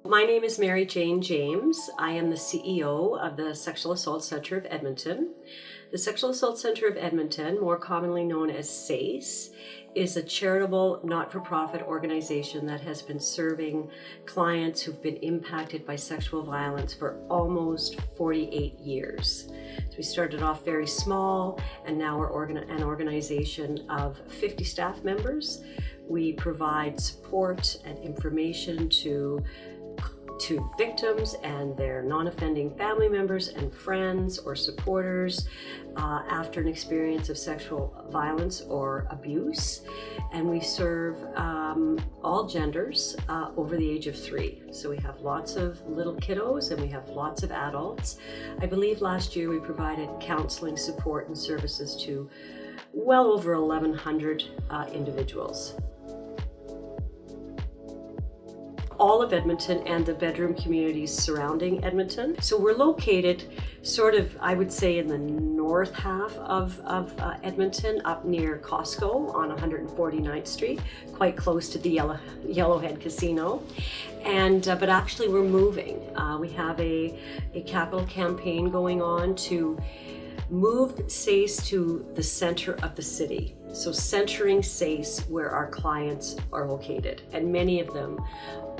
My name is Mary Jane James. I am the CEO of the Sexual Assault Center of Edmonton. The Sexual Assault Center of Edmonton, more commonly known as SACE, is a charitable, not-for-profit organization that has been serving clients who've been impacted by sexual violence for almost 48 years. So we started off very small, and now we're an organization of 50 staff members. We provide support and information to victims and their non-offending family members and friends or supporters after an experience of sexual violence or abuse. And we serve all genders over the age of 3. So we have lots of little kiddos and we have lots of adults. I believe last year we provided counseling support and services to well over 1,100 individuals. All of Edmonton and the bedroom communities surrounding Edmonton. So we're located sort of, I would say, in the north half of Edmonton, up near Costco on 149th Street, quite close to the Yellowhead Casino. And but actually we're moving. We have a capital campaign going on to move SACE to the center of the city. So centering SACE where our clients are located, and many of them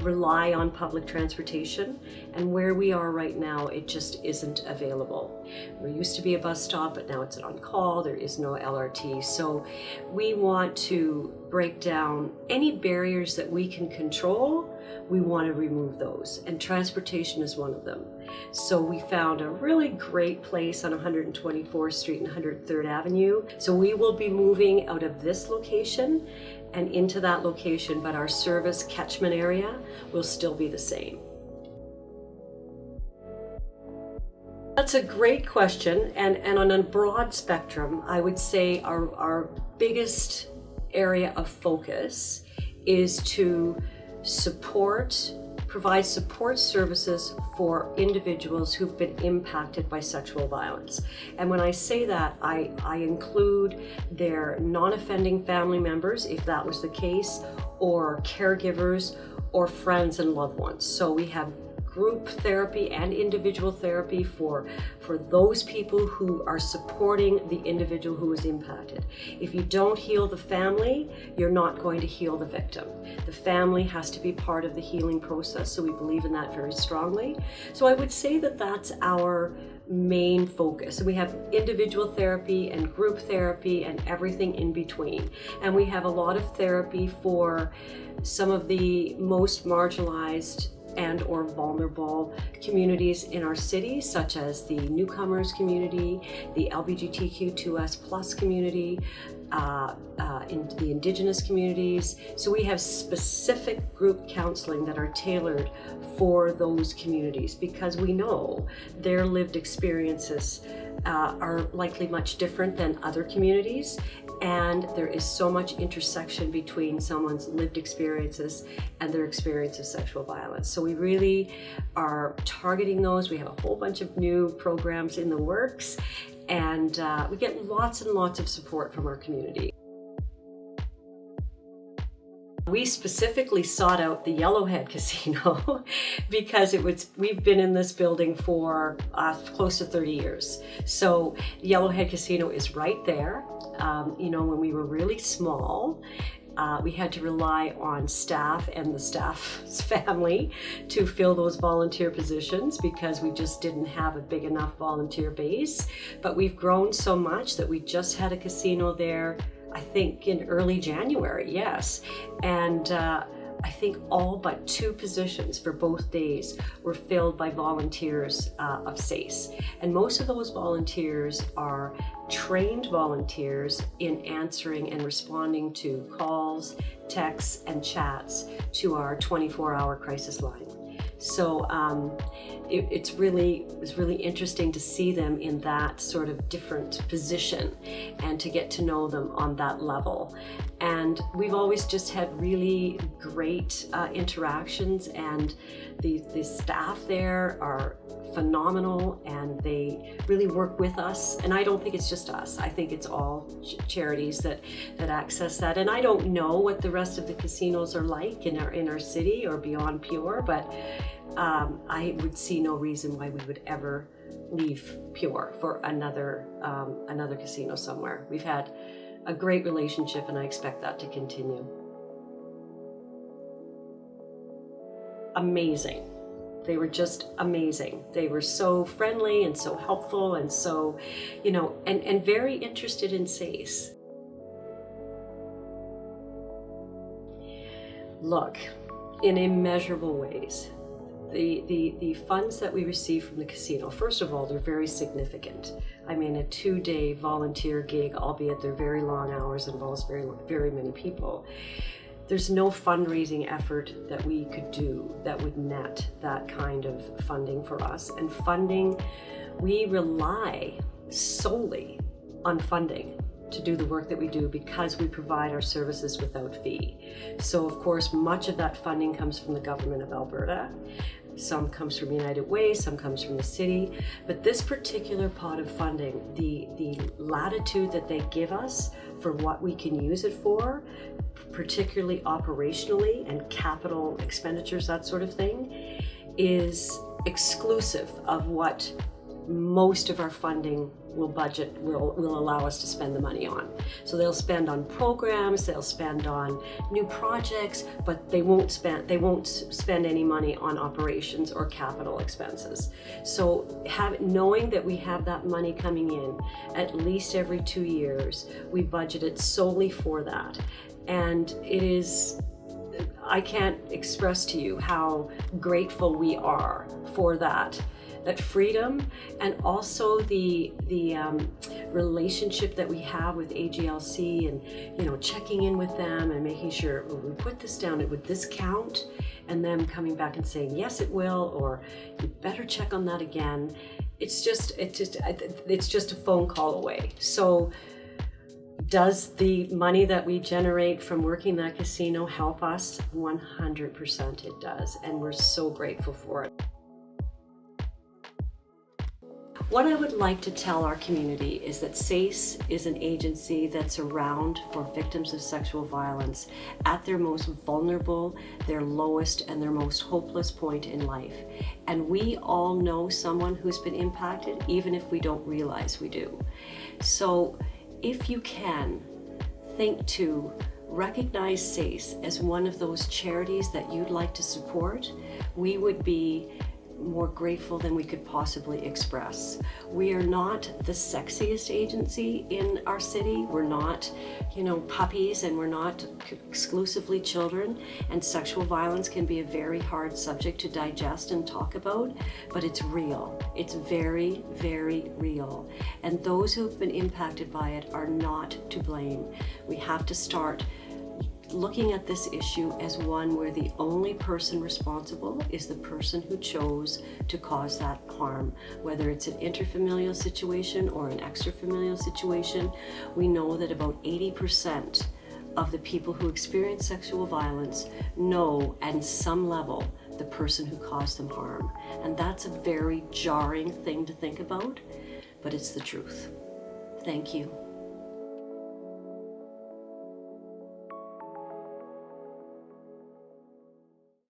rely on public transportation, and where we are right now, it just isn't available. There used to be a bus stop, but now it's on call. There is no LRT. So we want to break down any barriers that we can control. We want to remove those, and transportation is one of them. So we found a really great place on 124th Street and 103rd Avenue. So we will be moving out of this location and into that location, but our service catchment area will still be the same. That's a great question, and on a broad spectrum, I would say our biggest area of focus is to provide support services for individuals who've been impacted by sexual violence. And when I say that, I include their non-offending family members, if that was the case, or caregivers, or friends and loved ones. So we have group therapy and individual therapy for those people who are supporting the individual who is impacted. If you don't heal the family, you're not going to heal the victim. The family has to be part of the healing process, so we believe in that very strongly. So I would say that that's our main focus. We have individual therapy and group therapy and everything in between. And we have a lot of therapy for some of the most marginalized and or vulnerable communities in our city, such as the newcomers community, the LGBTQ2S+ community, in the Indigenous communities. So we have specific group counseling that are tailored for those communities, because we know their lived experiences are likely much different than other communities, and there is so much intersection between someone's lived experiences and their experience of sexual violence. So we really are targeting those. We have a whole bunch of new programs in the works, and we get lots and lots of support from our community. We specifically sought out the Yellowhead Casino because we've been in this building for close to 30 years. So Yellowhead Casino is right there. When we were really small, we had to rely on staff and the staff's family to fill those volunteer positions because we just didn't have a big enough volunteer base. But we've grown so much that we just had a casino there, I think in early January, yes. And I think all but 2 positions for both days were filled by volunteers of SACE. And most of those volunteers are trained volunteers in answering and responding to calls, texts, and chats to our 24-hour crisis line. So it's really interesting to see them in that sort of different position and to get to know them on that level. And we've always just had really great interactions, and the staff there are phenomenal, and they really work with us. And I don't think it's just us. I think it's all charities that access that. And I don't know what the rest of the casinos are like in our city or beyond Pure, but I would see no reason why we would ever leave Pure for another casino somewhere. We've had a great relationship, and I expect that to continue. Amazing. They were just amazing. They were so friendly and so helpful and so, and very interested in SACE. Look, in immeasurable ways, the funds that we receive from the casino, first of all, they're very significant. I mean, a 2-day volunteer gig, albeit they're very long hours, involves very many people. There's no fundraising effort that we could do that would net that kind of funding for us. And funding, we rely solely on funding to do the work that we do because we provide our services without fee. So of course, much of that funding comes from the government of Alberta. Some comes from United Way, some comes from the city. But this particular pot of funding, the latitude that they give us for what we can use it for, particularly operationally and capital expenditures, that sort of thing, is exclusive of what most of our funding will allow us to spend the money on. So they'll spend on programs, they'll spend on new projects, but they won't spend any money on operations or capital expenses. So knowing that we have that money coming in at least every 2 years, we budget it solely for that. And it is, I can't express to you how grateful we are for that freedom, and also the relationship that we have with AGLC, and checking in with them and making sure, when we put this down, would this count? And them coming back and saying, yes, it will, or you better check on that again. It's just a phone call away. So does the money that we generate from working that casino help us? 100% it does, and we're so grateful for it. What I would like to tell our community is that SACE is an agency that's around for victims of sexual violence at their most vulnerable, their lowest, and their most hopeless point in life. And we all know someone who's been impacted, even if we don't realize we do. So if you can, think to recognize SACE as one of those charities that you'd like to support. We would be more grateful than we could possibly express. We are not the sexiest agency in our city. We're not, puppies, and we're not exclusively children, and sexual violence can be a very hard subject to digest and talk about, but it's real. It's very, very real. And those who've been impacted by it are not to blame. We have to start looking at this issue as one where the only person responsible is the person who chose to cause that harm. Whether it's an interfamilial situation or an extrafamilial situation, we know that about 80% of the people who experience sexual violence know at some level the person who caused them harm. And that's a very jarring thing to think about, but it's the truth. Thank you.